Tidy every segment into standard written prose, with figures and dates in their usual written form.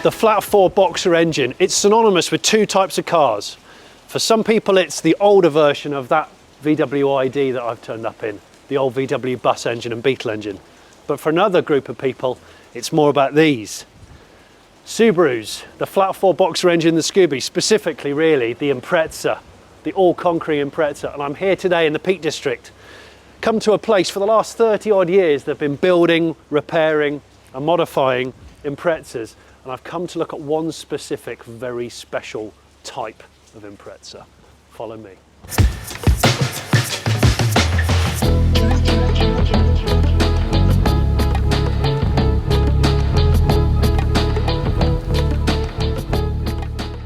the flat 4 boxer engine. It's synonymous with two types of cars. For some people, it's the older version of that VW ID that I've turned up in, the old VW bus engine and Beetle engine. But for another group of people, it's more about these. Subarus, the flat 4 boxer engine, the Scooby, specifically really the Impreza, the all-conquering Impreza. And I'm here today in the Peak District. Come to a place for the last 30 odd years they've been building, repairing and modifying Imprezas, and I've come to look at one specific very special type of Impreza. Follow me.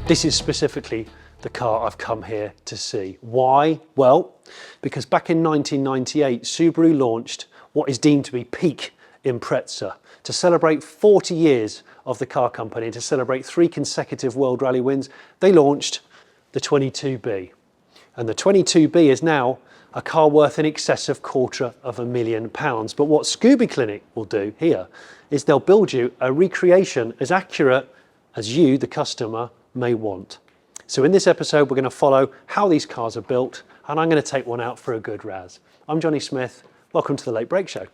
This is specifically the car I've come here to see. Why? Well, because back in 1998, Subaru launched what is deemed to be peak Impreza to celebrate 40 years of the car company and to celebrate 3 consecutive World Rally wins. They launched the 22B, and the 22B is now a car worth in excess of £250,000. But what Scooby Clinic will do here is they'll build you a recreation as accurate as you, the customer, may want. So in this episode, we're going to follow how these cars are built, and I'm going to take one out for a good razz. I'm Jonny Smith. Welcome to the Late Break Show.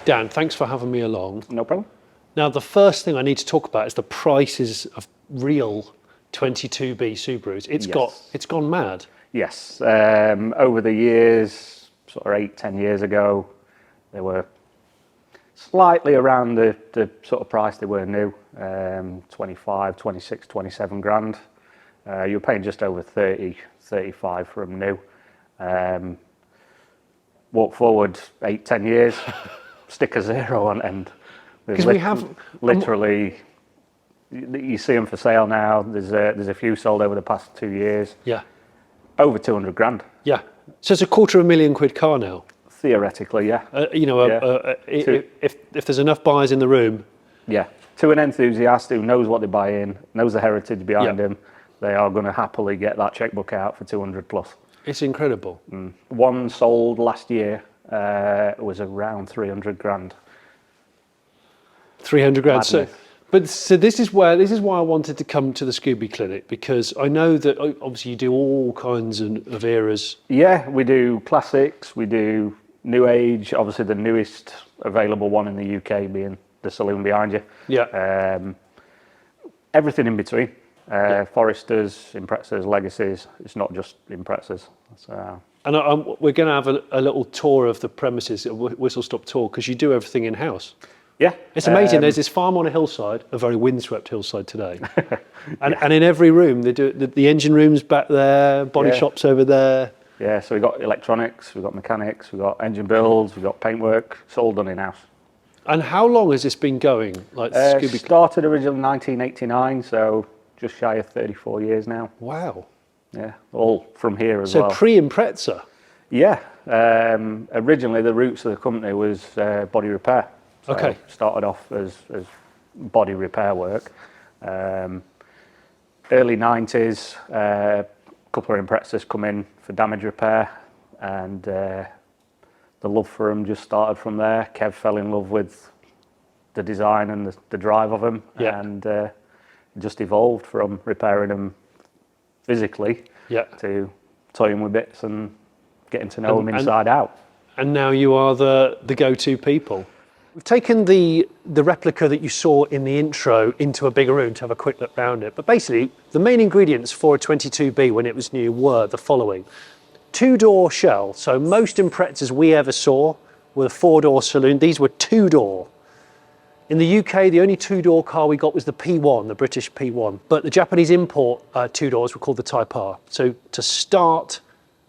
Dan, thanks for having me along. No problem. Now, the first thing I need to talk about is the prices of real 22B Subarus. It's gone mad. Yes. Over the years, sort of 8-10 years ago, they were slightly around the sort of price they were new, 25, 26, 27 grand. You were paying just over 30, 35 for them new. Walk forward 8-10 years. Stick a zero on end. Because we have literally, you see them for sale now. There's a few sold over the past 2 years. Yeah. Over 200 grand. Yeah. So it's a £250,000 car now. Theoretically, yeah. If there's enough buyers in the room. Yeah. To an enthusiast who knows what they're buying, knows the heritage behind him, they are going to happily get that checkbook out for 200 plus. It's incredible. One sold last year. It was around 300 grand. 300 grand. So this is why I wanted to come to the Scooby Clinic, because I know that obviously you do all kinds of eras. Yeah, we do classics, we do new age. Obviously, the newest available one in the UK being the saloon behind you. Yeah. Everything in between. Foresters, Imprezas, Legacies. It's not just Imprezas. And we're going to have a little tour of the premises, a whistle-stop tour, because you do everything in-house. Yeah. It's amazing. There's this farm on a hillside, a very windswept hillside today. and in every room, they do the engine room's back there, Bodyshop's over there. Yeah, so we've got electronics, we've got mechanics, we've got engine builds, we've got paintwork. It's all done in-house. And how long has this been going? Started originally in 1989, so just shy of 34 years now. Wow. Yeah, all from here as well. So pre-Impreza? Yeah. Originally, the roots of the company was body repair. So okay. Started off as body repair work. Early 90s, a couple of Imprezas come in for damage repair, and the love for them just started from there. Kev fell in love with the design and the drive of them, and it just evolved from repairing them physically to toying with bits and getting to know them inside out. and now you are the go-to people. We've taken the replica that you saw in the intro into a bigger room to have a quick look around it. But basically, the main ingredients for a 22B when it was new were the following. 2-door shell. So most Imprezas we ever saw were 4-door saloon. These were 2-door. In the UK, the only 2-door car we got was the P1, the British P1. But the Japanese import 2-doors were called the Type R. So to start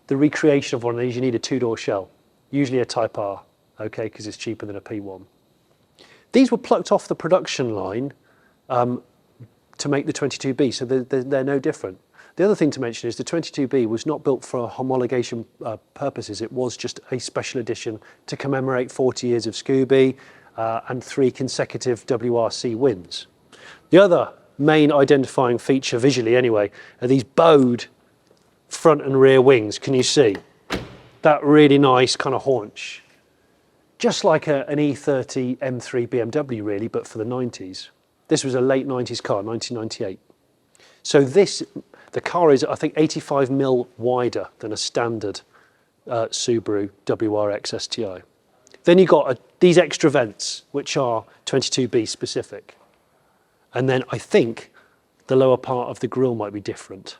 the recreation of one of these, you need a 2-door shell, usually a Type R, okay, because it's cheaper than a P1. These were plucked off the production line to make the 22B, so they're no different. The other thing to mention is the 22B was not built for homologation purposes. It was just a special edition to commemorate 40 years of Scooby and 3 consecutive WRC wins. The other main identifying feature, visually anyway, are these bowed front and rear wings. Can you see? That really nice kind of haunch. Just like an E30 M3 BMW really, but for the 90s. This was a late 90s car, 1998. So the car is, I think, 85mm wider than a standard Subaru WRX STi. Then you've got these extra vents, which are 22B specific. And then I think the lower part of the grille might be different.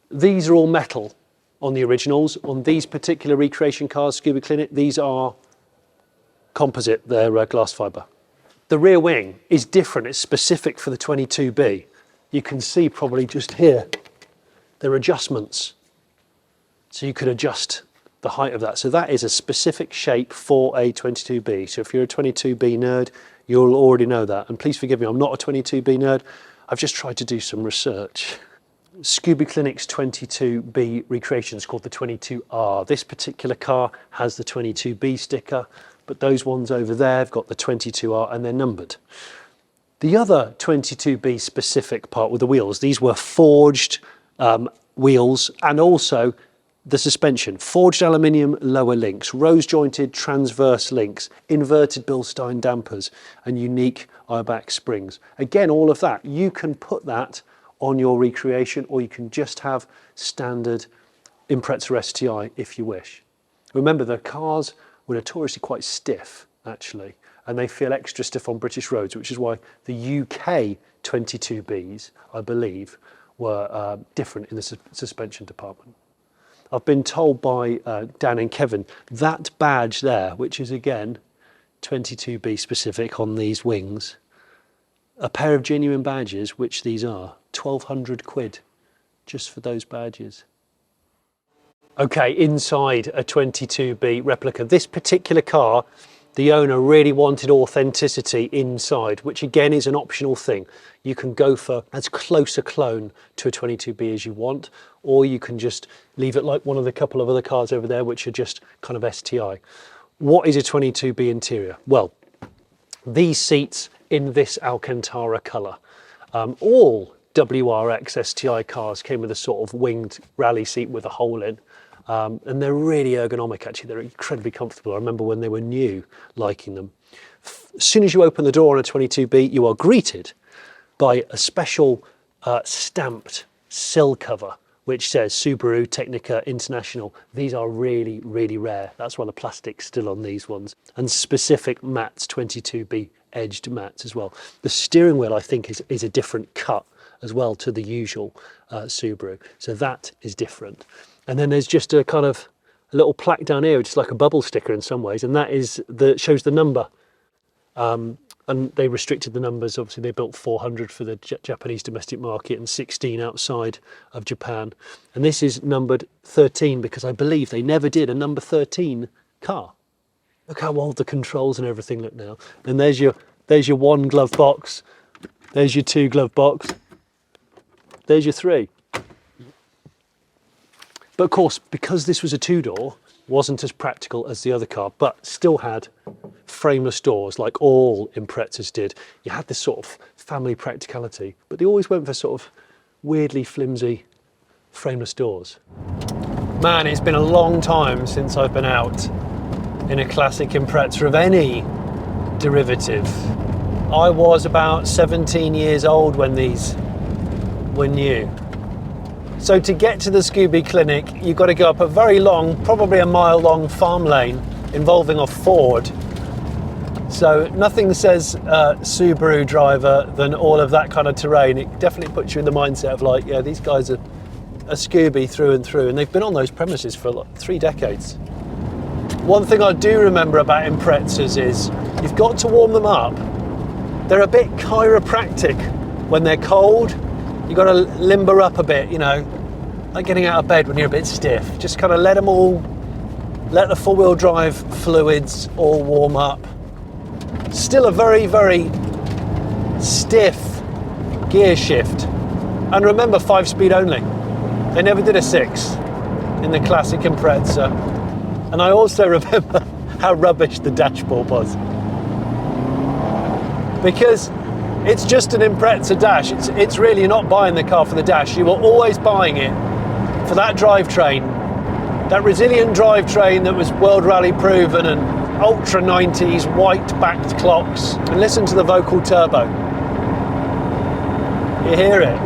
These are all metal on the originals. On these particular recreation cars, Scooby Clinic, these are composite, they're glass fibre. The rear wing is different, it's specific for the 22B. You can see probably just here, there are adjustments. So you could adjust the height of that. So that is a specific shape for a 22B. So if you're a 22B nerd, you'll already know that. And please forgive me, I'm not a 22B nerd. I've just tried to do some research. Scooby Clinic's 22B recreation is called the 22R. This particular car has the 22B sticker, but those ones over there have got the 22R and they're numbered. The other 22B specific part with the wheels, these were forged wheels, and also the suspension, forged aluminium lower links, rose jointed transverse links, inverted Bilstein dampers, and unique Ironback springs. Again, all of that, you can put that on your recreation, or you can just have standard Impreza STi if you wish. Remember, the cars were notoriously quite stiff, actually, and they feel extra stiff on British roads, which is why the UK 22Bs, I believe, were different in the suspension department. I've been told by Dan and Kevin, that badge there, which is again 22B specific on these wings, a pair of genuine badges, which these are, 1,200 quid just for those badges. Okay, inside a 22B replica. This particular car, the owner really wanted authenticity inside, which again is an optional thing. You can go for as close a clone to a 22B as you want, or you can just leave it like one of the couple of other cars over there, which are just kind of STi. What is a 22B interior? Well, these seats in this Alcantara colour. All WRX STi cars came with a sort of winged rally seat with a hole in. And they're really ergonomic, actually. They're incredibly comfortable. I remember when they were new, liking them. As soon as you open the door on a 22B, you are greeted by a special stamped sill cover, which says Subaru Technica International. These are really, really rare. That's why the plastic's still on these ones. And specific mats, 22B edged mats as well. The steering wheel, I think, is a different cut as well to the usual Subaru. So that is different. And then there's just a kind of a little plaque down here, which is like a bubble sticker in some ways, and that is shows the number. And they restricted the numbers. Obviously, they built 400 for the Japanese domestic market and 16 outside of Japan. And this is numbered 13 because I believe they never did a number 13 car. Look how old the controls and everything look now. And there's your 1 glove box. There's your 2 glove box. There's your 3. But of course, because this was a 2-door, wasn't as practical as the other car, but still had frameless doors like all Imprezas did. You had this sort of family practicality, but they always went for sort of weirdly flimsy frameless doors. Man, it's been a long time since I've been out in a classic Impreza of any derivative. I was about 17 years old when these were new. So to get to the Scooby Clinic, you've got to go up a very long, probably a mile long farm lane involving a ford. So nothing says Subaru driver than all of that kind of terrain. It definitely puts you in the mindset of like, yeah, these guys are a Scooby through and through, and they've been on those premises for like 3 decades. One thing I do remember about Imprezas is you've got to warm them up. They're a bit chiropractic when they're cold. You've got to limber up a bit, you know, like getting out of bed when you're a bit stiff. Just kind of let the four-wheel drive fluids all warm up. Still a very, very stiff gear shift. And remember, 5-speed only. They never did a 6 in the classic Impreza. And I also remember how rubbish the dashboard was. Because it's just an Impreza dash. It's really you're not buying the car for the dash. You were always buying it for that drivetrain, that resilient drivetrain that was World Rally proven and ultra 90s white backed clocks. And listen to the vocal turbo. You hear it.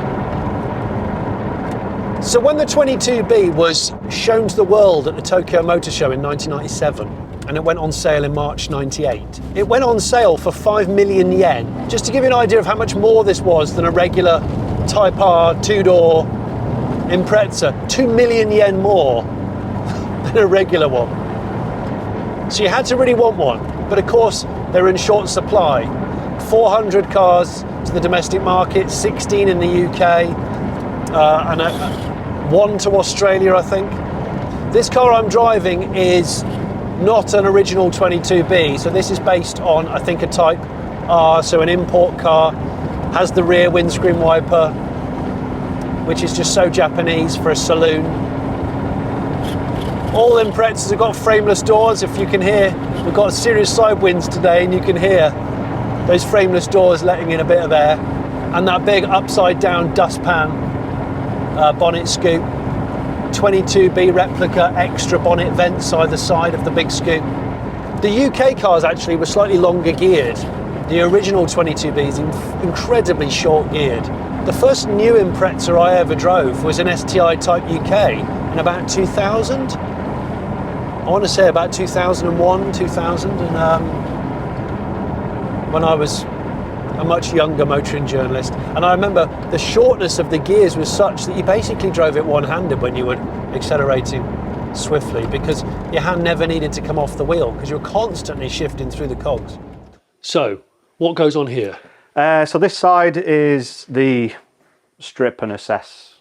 So when the 22B was shown to the world at the Tokyo Motor Show in 1997, and it went on sale in March 98, it went on sale for 5 million yen. Just to give you an idea of how much more this was than a regular Type R 2-door Impreza, 2 million yen more than a regular one. So you had to really want one, but of course they were in short supply. 400 cars to the domestic market, 16 in the UK, and 1 to Australia, I think. This car I'm driving is not an original 22B, so this is based on, I think, a Type R, so an import car, has the rear windscreen wiper, which is just so Japanese for a saloon. All Imprezas have got frameless doors. If you can hear, we've got serious side winds today, and you can hear those frameless doors letting in a bit of air, and that big upside down dustpan bonnet scoop. 22B replica extra bonnet vents either side of the big scoop. The UK cars actually were slightly longer geared. The original 22B is incredibly short geared. The first new Impreza I ever drove was an STi Type UK in about 2000. I want to say about 2001, 2000, and when I was a much younger motoring journalist. And I remember the shortness of the gears was such that you basically drove it one-handed when you were accelerating swiftly, because your hand never needed to come off the wheel because you're constantly shifting through the cogs. So, what goes on here? So this side is the strip and assess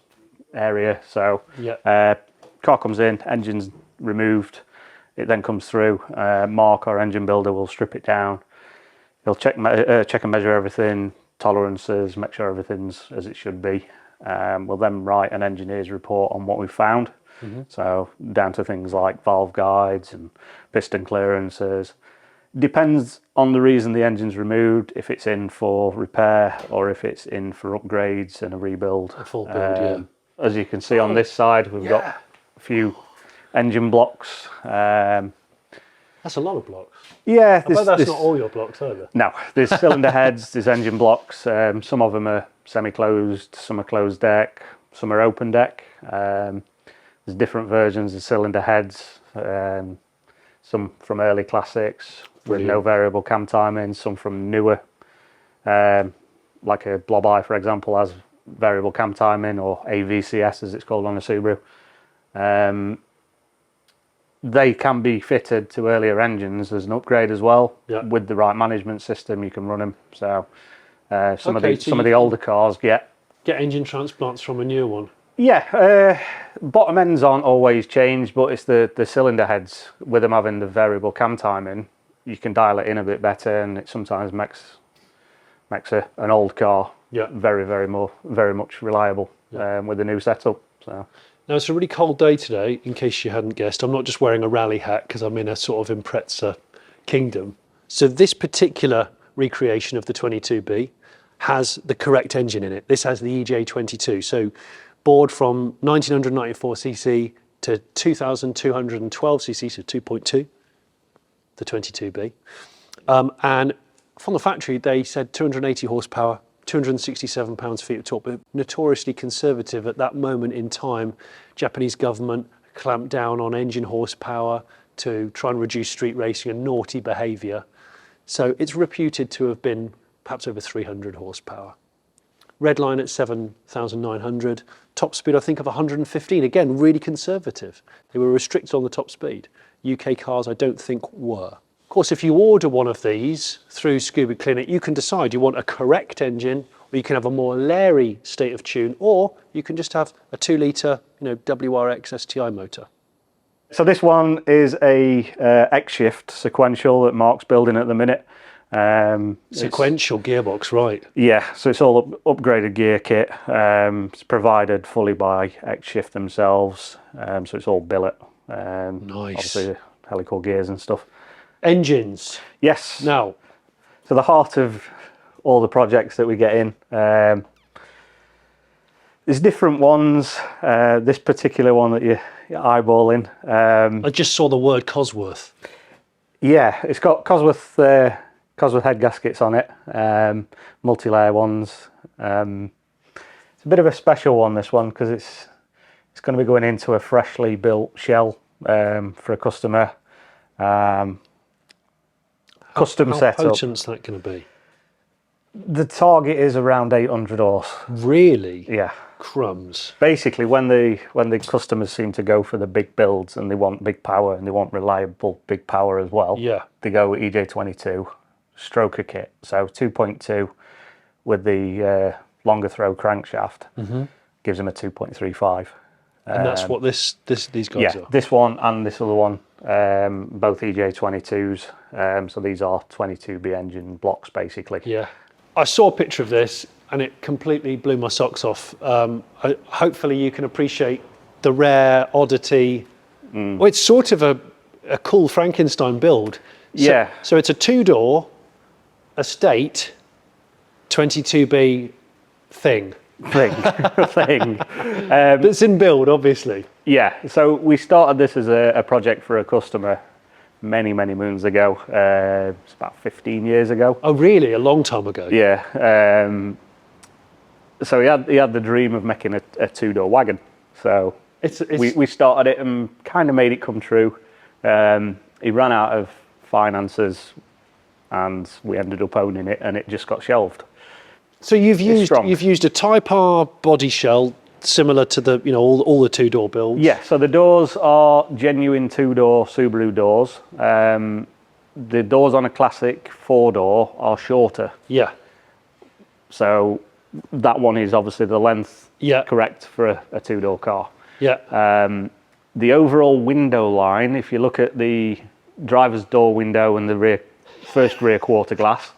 area. So yeah. Car comes in, engine's removed, it then comes through. Mark, our engine builder, will strip it down. He'll check and measure everything, tolerances, make sure everything's as it should be. We'll then write an engineer's report on what we've found. Mm-hmm. So down to things like valve guides and piston clearances. Depends on the reason the engine's removed, if it's in for repair or if it's in for upgrades and a rebuild. A full build, yeah. As you can see on this side, we've got a few engine blocks. That's a lot of blocks. Yeah. I bet that's not all your blocks either. No, there's cylinder heads, there's engine blocks. Some of them are semi-closed, some are closed deck, some are open deck. There's different versions of cylinder heads. Some from early classics with no variable cam timing, some from newer, like a Blob Eye, for example, has variable cam timing, or AVCS as it's called on a Subaru. They can be fitted to earlier engines as an upgrade as well. Yep. With the right management system, you can run them. So some of the older cars get engine transplants from a newer one. Yeah, bottom ends aren't always changed, but it's the cylinder heads, with them having the variable cam timing, you can dial it in a bit better, and it sometimes makes an old car very much reliable with the new setup. So. Now it's a really cold day today, in case you hadn't guessed. I'm not just wearing a rally hat because I'm in a sort of Impreza kingdom. So this particular recreation of the 22B has the correct engine in it. This has the EJ22. So bored from 1994cc to 2212cc, so 2.2, the 22B. And from the factory, they said 280 horsepower, 267 pounds-feet of torque, but notoriously conservative at that moment in time. Japanese government clamped down on engine horsepower to try and reduce street racing and naughty behaviour. So it's reputed to have been perhaps over 300 horsepower. Redline at 7,900, top speed I think of 115, again really conservative. They were restricted on the top speed. UK cars I don't think were. Of course, if you order one of these through Scooby Clinic, you can decide you want a correct engine, or you can have a more Larry state of tune, or you can just have a 2-litre, WRX STi motor. So this one is a X-Shift sequential that Mark's building at the minute. Sequential gearbox, right? Yeah, so it's all upgraded gear kit. It's provided fully by X-Shift themselves, so it's all billet. Nice. Obviously helical gears and stuff. Engines. Yes. Now, so the heart of all the projects that we get in. There's different ones. This particular one that you're eyeballing. I just saw the word Cosworth. Yeah, it's got Cosworth head gaskets on it, multi-layer ones. It's a bit of a special one, this one, because it's going to be going into a freshly built shell for a customer. Custom setup. How potent's that going to be? The target is around 800 horse. Really? Yeah. Crumbs. Basically, when the customers seem to go for the big builds and they want big power and they want reliable big power as well, yeah, they go with EJ22 stroker kit. So 2.2 with the longer throw crankshaft gives them a 2.35. And that's what these guys are? This one and this other one, both EJ22s. So these are 22B engine blocks, basically. Yeah. I saw a picture of this and it completely blew my socks off. Hopefully you can appreciate the rare oddity. Well, it's sort of a cool Frankenstein build. So it's a 2-door estate 22B thing. That's in build, obviously. Yeah, so we started this as a project for a customer many moons ago. It's about 15 years ago. Oh, really? A long time ago? Yeah. So he had the dream of making a 2-door wagon. So we started it and kind of made it come true. He ran out of finances and we ended up owning it, and it just got shelved. So you've used a Type R body shell similar to the all the 2-door builds. Yeah. So the doors are genuine 2-door Subaru doors. The doors on a classic 4-door are shorter. Yeah. So that one is obviously the length correct for a 2-door car. Yeah. The overall window line, if you look at the driver's door window and the first rear quarter glass,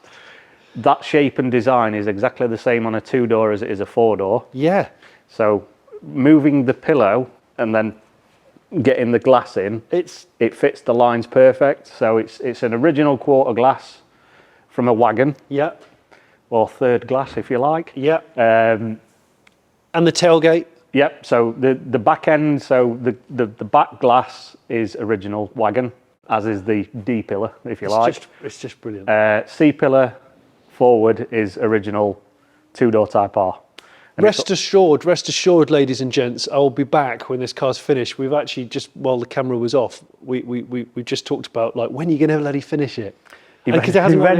that shape and design is exactly the same on a 2-door as it is a 4-door. Yeah. So moving the pillow and then getting the glass in, it fits the lines perfect. So it's an original quarter glass from a wagon. Yeah. Or third glass, if you like. Yeah. And the tailgate. Yep. So the back end, so the back glass is original wagon, as is the D pillar, if you like. It's just brilliant. C pillar forward is original 2-door Type R. And rest assured, ladies and gents, I'll be back when this car's finished. We've actually just, while the camera was off, we just talked about like when are you going to bloody finish it? Because it hasn't got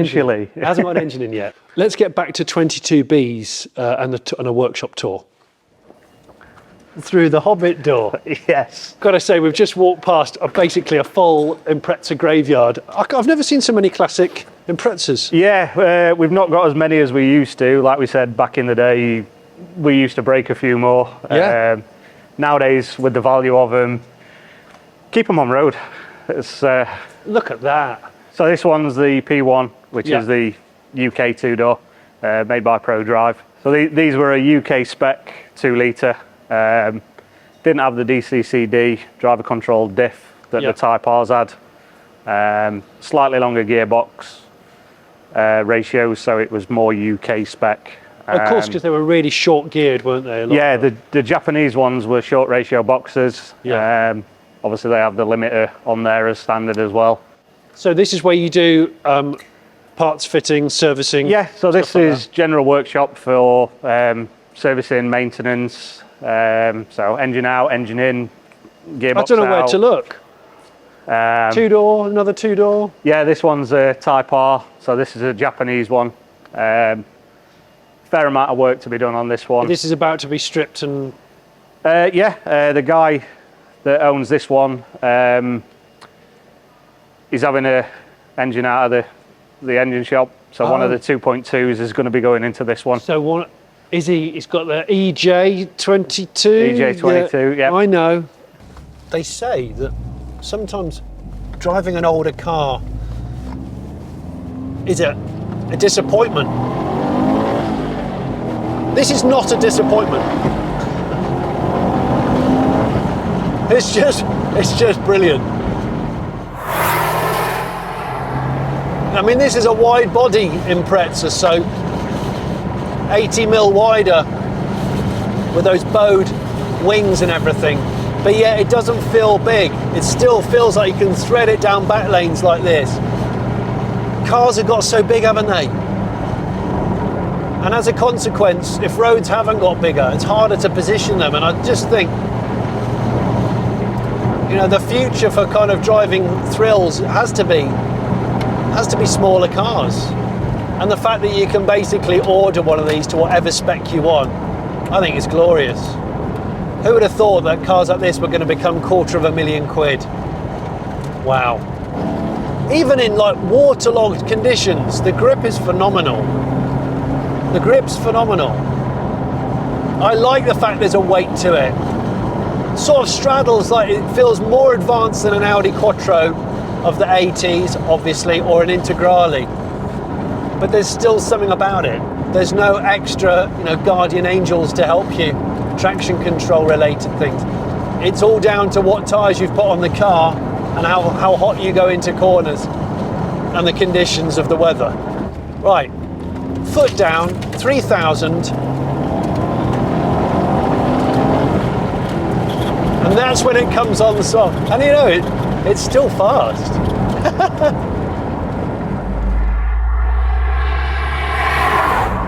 an engine in yet. Let's get back to 22Bs and a workshop tour. Through the Hobbit door. Yes. Got to say, we've just walked past basically a full Impreza graveyard. I've never seen so many classic Imprezas. Yeah, we've not got as many as we used to. Like we said, back in the day, we used to break a few more. Yeah. Nowadays, with the value of them, keep them on road. Look at that. So this one's the P1, which is the UK 2-door, made by ProDrive. So these were a UK spec 2-litre. Didn't have the DCCD driver controlled diff that the Type R's had. Slightly longer gearbox ratios, so it was more UK spec. Of course, because they were really short geared, weren't they? Yeah, the Japanese ones were short ratio boxers. Yeah. Obviously they have the limiter on there as standard as well. So this is where you do Parts fitting, servicing? Yeah, so this like is general workshop for servicing, maintenance. So engine out, engine in, gearbox out. I don't know where to look. Two-door, another two-door? Yeah, this one's a Type R, so this is a Japanese one. Fair amount of work to be done on this one. This is about to be stripped and... the guy that owns this one, he's having a engine out of the engine shop. So one of the 2.2s is going to be going into this one. So what is he? He's got the EJ22. EJ22, yeah. I know. They say that sometimes driving an older car is a disappointment. This is not a disappointment. It's just brilliant. I mean, this is a wide body Impreza, so 80mm wider with those bowed wings and everything. But yet it doesn't feel big. It still feels like you can thread it down back lanes like this. Cars have got so big, haven't they? And as a consequence, if roads haven't got bigger, it's harder to position them. And I just think, you know, the future for kind of driving thrills has to be smaller cars. And the fact that you can basically order one of these to whatever spec you want, I think it's glorious. Who would have thought that cars like this were going to become £250,000? Wow. Even in like waterlogged conditions, the grip is phenomenal. The grip's phenomenal. I like the fact there's a weight to it. Sort of straddles, like it feels more advanced than an Audi Quattro of the 80s, obviously, or an Integrale. But there's still something about it. There's no extra, you know, guardian angels to help you, traction control related things. It's all down to what tyres you've put on the car and how hot you go into corners and the conditions of the weather. Right, foot down, 3,000. And that's when it comes on the song. And you know, it's still fast.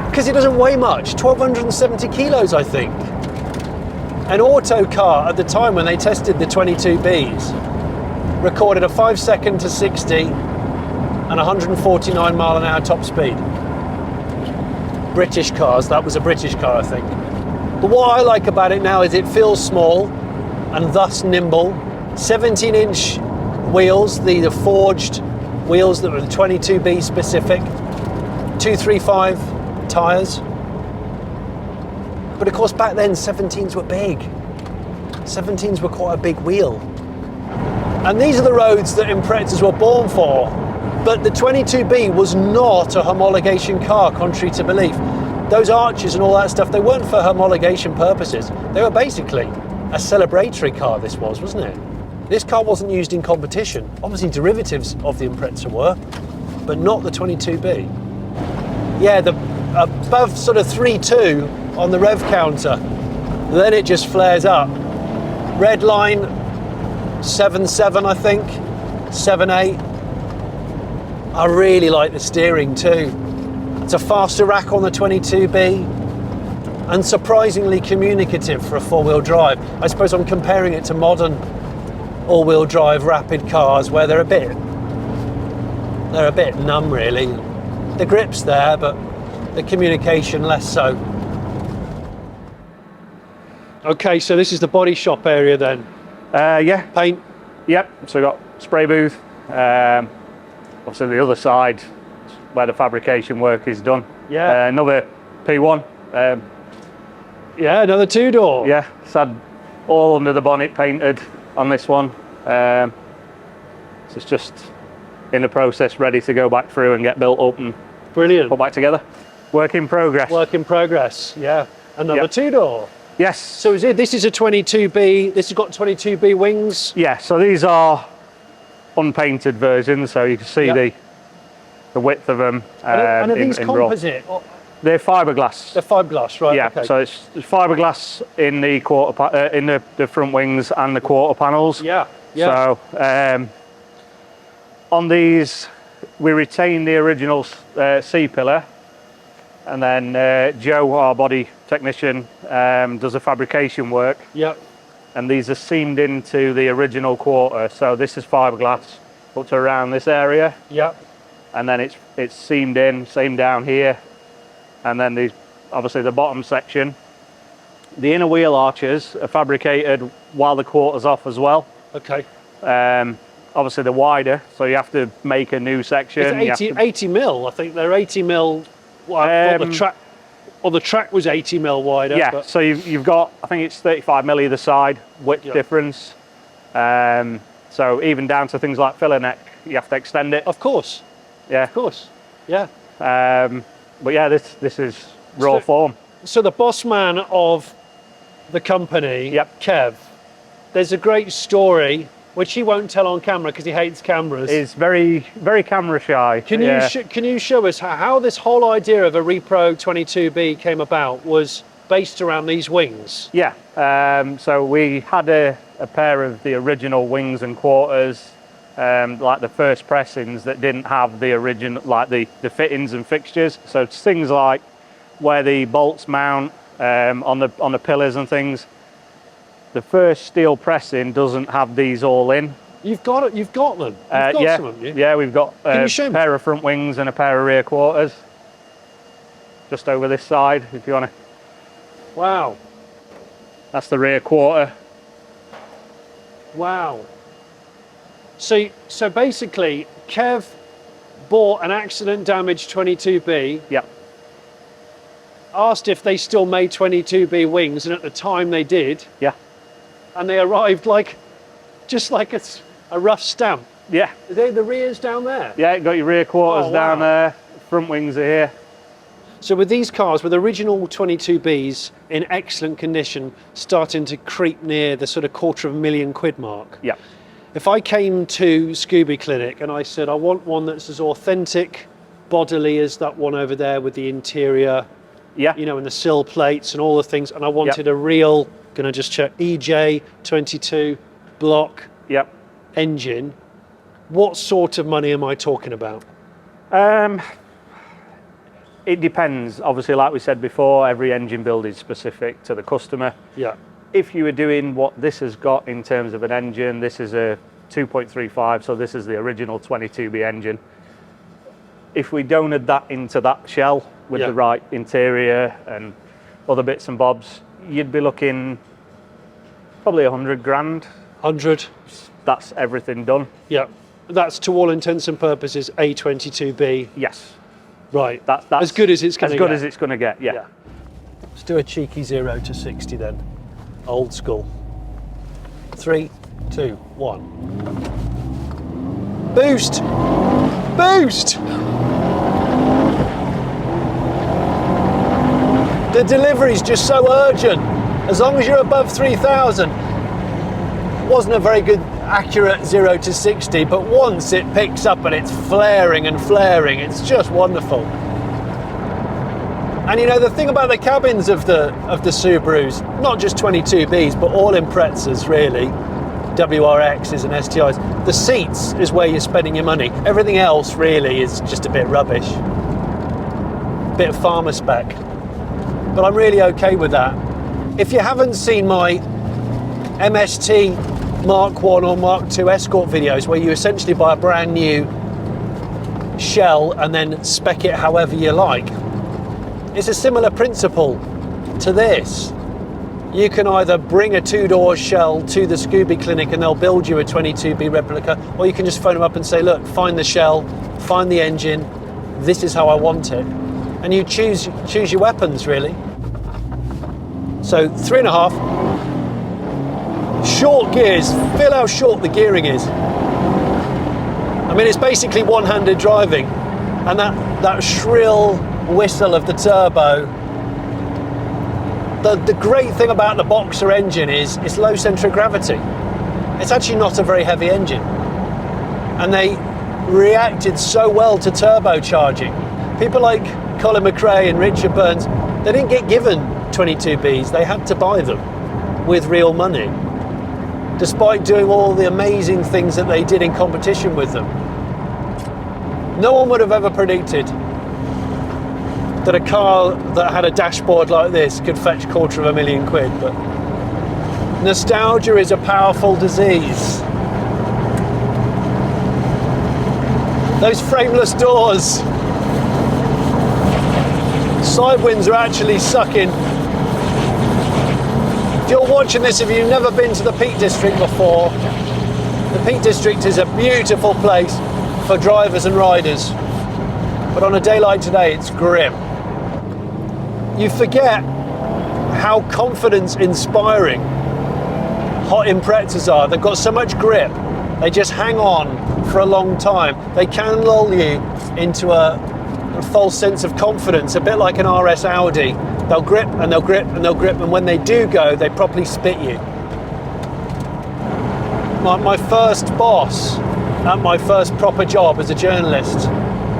Because it doesn't weigh much, 1,270 kilos, I think. An auto car at the time when they tested the 22Bs recorded a 5-second to 60 and 149 mile an hour top speed. British cars, that was a British car, I think. But what I like about it now is it feels small and thus nimble. 17-inch wheels, the forged wheels that were the 22B specific. 235 tyres. But of course back then 17s were big. 17s were quite a big wheel. And these are the roads that Imprezas were born for. But the 22B was not a homologation car, contrary to belief. Those arches and all that stuff, they weren't for homologation purposes. They were basically a celebratory car, this was, wasn't it? This car wasn't used in competition. Obviously derivatives of the Impreza were, but not the 22B. Yeah, the above sort of 3.2 on the rev counter, then it just flares up. Red line, 7.7 I think, 7.8. I really like the steering too. It's a faster rack on the 22B and surprisingly communicative for a four-wheel drive. I suppose I'm comparing it to modern all-wheel drive rapid cars where they're a bit numb really. The grip's there, but the communication less so. Okay, so this is the body shop area then? Yeah. Paint? Yep, so we've got spray booth. Also the other side where the fabrication work is done. Yeah. Another P1. Yeah, another two-door. Yeah, it's had all under the bonnet painted on this one. So it's just in the process, ready to go back through and get built up and Brilliant. put back together. Work in progress. Work in progress, yeah. Another Yep. two-door. Yes. So this is a 22B, this has got 22B wings? Yeah, so these are unpainted versions, so you can see Yep. the width of them. And are these in raw. composite? They're fiberglass. They're fiberglass, right? Yeah, Okay. so it's fiberglass in the in the front wings and the quarter panels. Yeah, yeah. So on these, we retain the original C-pillar, and then Joe, our body technician, does the fabrication work. Yep. And these are seamed into the original quarter. So this is fiberglass up to around this area. Yep. And then it's seamed in, same down here. And then obviously the bottom section. The inner wheel arches are fabricated while the quarter's off as well. Okay. Obviously they're wider, so you have to make a new section. It's 80 mil, I think they're 80 mil. Well, the track was 80 mil wider. Yeah, but... so you've got, I think it's 35 mil either side, width difference. So even down to things like filler neck, you have to extend it. Of course. Yeah. Of course. Yeah. But yeah, this is raw form. So the boss man of the company, Kev, there's a great story which he won't tell on camera because he hates cameras. He's very, very camera shy. Can you show us how this whole idea of a Repro 22B came about? Was based around these wings? Yeah. So we had a pair of the original wings and quarters, like the first pressings that didn't have the original, like the fittings and fixtures. So it's things like where the bolts mount on the pillars and things. The first steel pressing doesn't have these all in. You've got them. You've got some, haven't you? Yeah, we've got a pair of front wings and a pair of rear quarters. Just over this side, if you want to. Wow. That's the rear quarter. Wow. So basically, Kev bought an accident damaged 22B. Yep. Asked if they still made 22B wings, and at the time they did. Yeah. And they arrived just like a rough stamp. Yeah. Are they the rears down there? Yeah, got your rear quarters down there, front wings are here. So with these cars, with original 22Bs in excellent condition, starting to creep near the sort of £250,000 mark. Yeah. If I came to Scooby Clinic and I said, I want one that's as authentic bodily as that one over there with the interior, and the sill plates and all the things, and I wanted a real, gonna just check, EJ22 block engine, what sort of money am I talking about? It depends. Obviously, like we said before, every engine build is specific to the customer. Yeah. If you were doing what this has got in terms of an engine, this is a 2.35, so this is the original 22B engine. If we donated that into that shell with the right interior and other bits and bobs, you'd be looking probably 100 grand. 100? That's everything done. Yeah. That's to all intents and purposes A22B. Yes. Right. That's as good as it's going to get. As good as it's going to get, yeah. Let's do a cheeky 0 to 60 then. Old school. 3, 2, 1. Boost! Boost! The delivery's just so urgent. As long as you're above 3,000. Wasn't a very good accurate 0 to 60, but once it picks up and it's flaring and flaring, it's just wonderful. And you know, the thing about the cabins of the Subarus, not just 22Bs, but all Imprezas really, WRXs and STIs, the seats is where you're spending your money. Everything else really is just a bit rubbish. Bit of farmer spec. But I'm really okay with that. If you haven't seen my MST Mark 1 or Mark 2 Escort videos where you essentially buy a brand new shell and then spec it however you like, it's a similar principle to this. You can either bring a 2-door shell to the Scooby Clinic and they'll build you a 22B replica, or you can just phone them up and say, look, find the shell, find the engine, this is how I want it. And you choose your weapons, really. So 3.5. Short gears, feel how short the gearing is. I mean, it's basically one-handed driving, and that shrill whistle of the turbo. The great thing about the Boxer engine is it's low centre of gravity. It's actually not a very heavy engine. And they reacted so well to turbocharging. People like Colin McRae and Richard Burns, they didn't get given 22Bs, they had to buy them with real money, despite doing all the amazing things that they did in competition with them. No one would have ever predicted that a car that had a dashboard like this could fetch £250,000, but nostalgia is a powerful disease. Those frameless doors. Side winds are actually sucking. If you're watching this, if you've never been to the Peak District before, the Peak District is a beautiful place for drivers and riders. But on a day like today, it's grim. You forget how confidence-inspiring hot Imprezas are. They've got so much grip. They just hang on for a long time. They can lull you into a false sense of confidence, a bit like an RS Audi. They'll grip and they'll grip and they'll grip, and when they do go, they properly spit you. My first boss at my first proper job as a journalist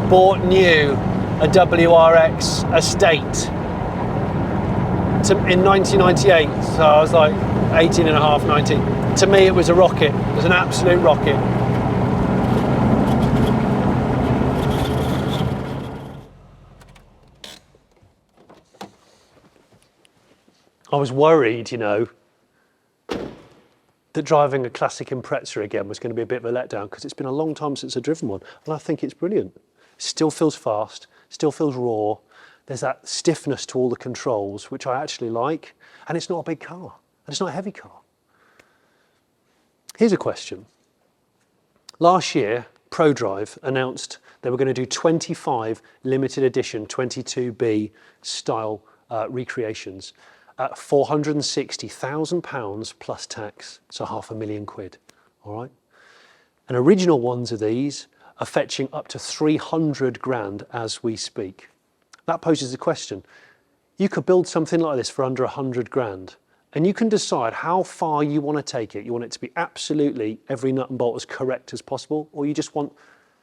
bought new a WRX estate in 1998, so I was like 18 and a half, 19. To me, it was a rocket. It was an absolute rocket. I was worried, you know, that driving a classic Impreza again was going to be a bit of a letdown, because it's been a long time since I've driven one, and I think it's brilliant. It still feels fast, still feels raw. There's that stiffness to all the controls, which I actually like, and it's not a big car, and it's not a heavy car. Here's a question. Last year, ProDrive announced they were going to do 25 limited edition 22B style recreations at £460,000 plus tax, so £500,000, all right? And original ones of these are fetching up to 300 grand as we speak. That poses a question. You could build something like this for under 100 grand, and you can decide how far you want to take it. You want it to be absolutely every nut and bolt as correct as possible, or you just want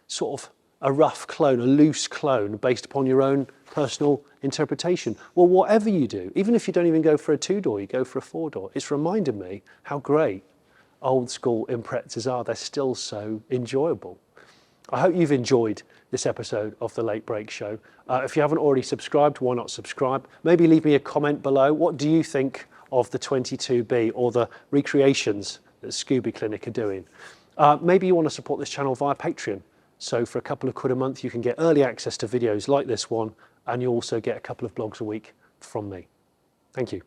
sort of a rough clone, a loose clone based upon your own personal interpretation. Well, whatever you do, even if you don't even go for a 2-door, you go for a 4-door, it's reminded me how great old school Imprezas are. They're still so enjoyable. I hope you've enjoyed this episode of The Late Break Show. If you haven't already subscribed, why not subscribe? Maybe leave me a comment below. What do you think of the 22B or the recreations that Scooby Clinic are doing? Maybe you want to support this channel via Patreon. So for a couple of quid a month, you can get early access to videos like this one, and you also get a couple of blogs a week from me. Thank you.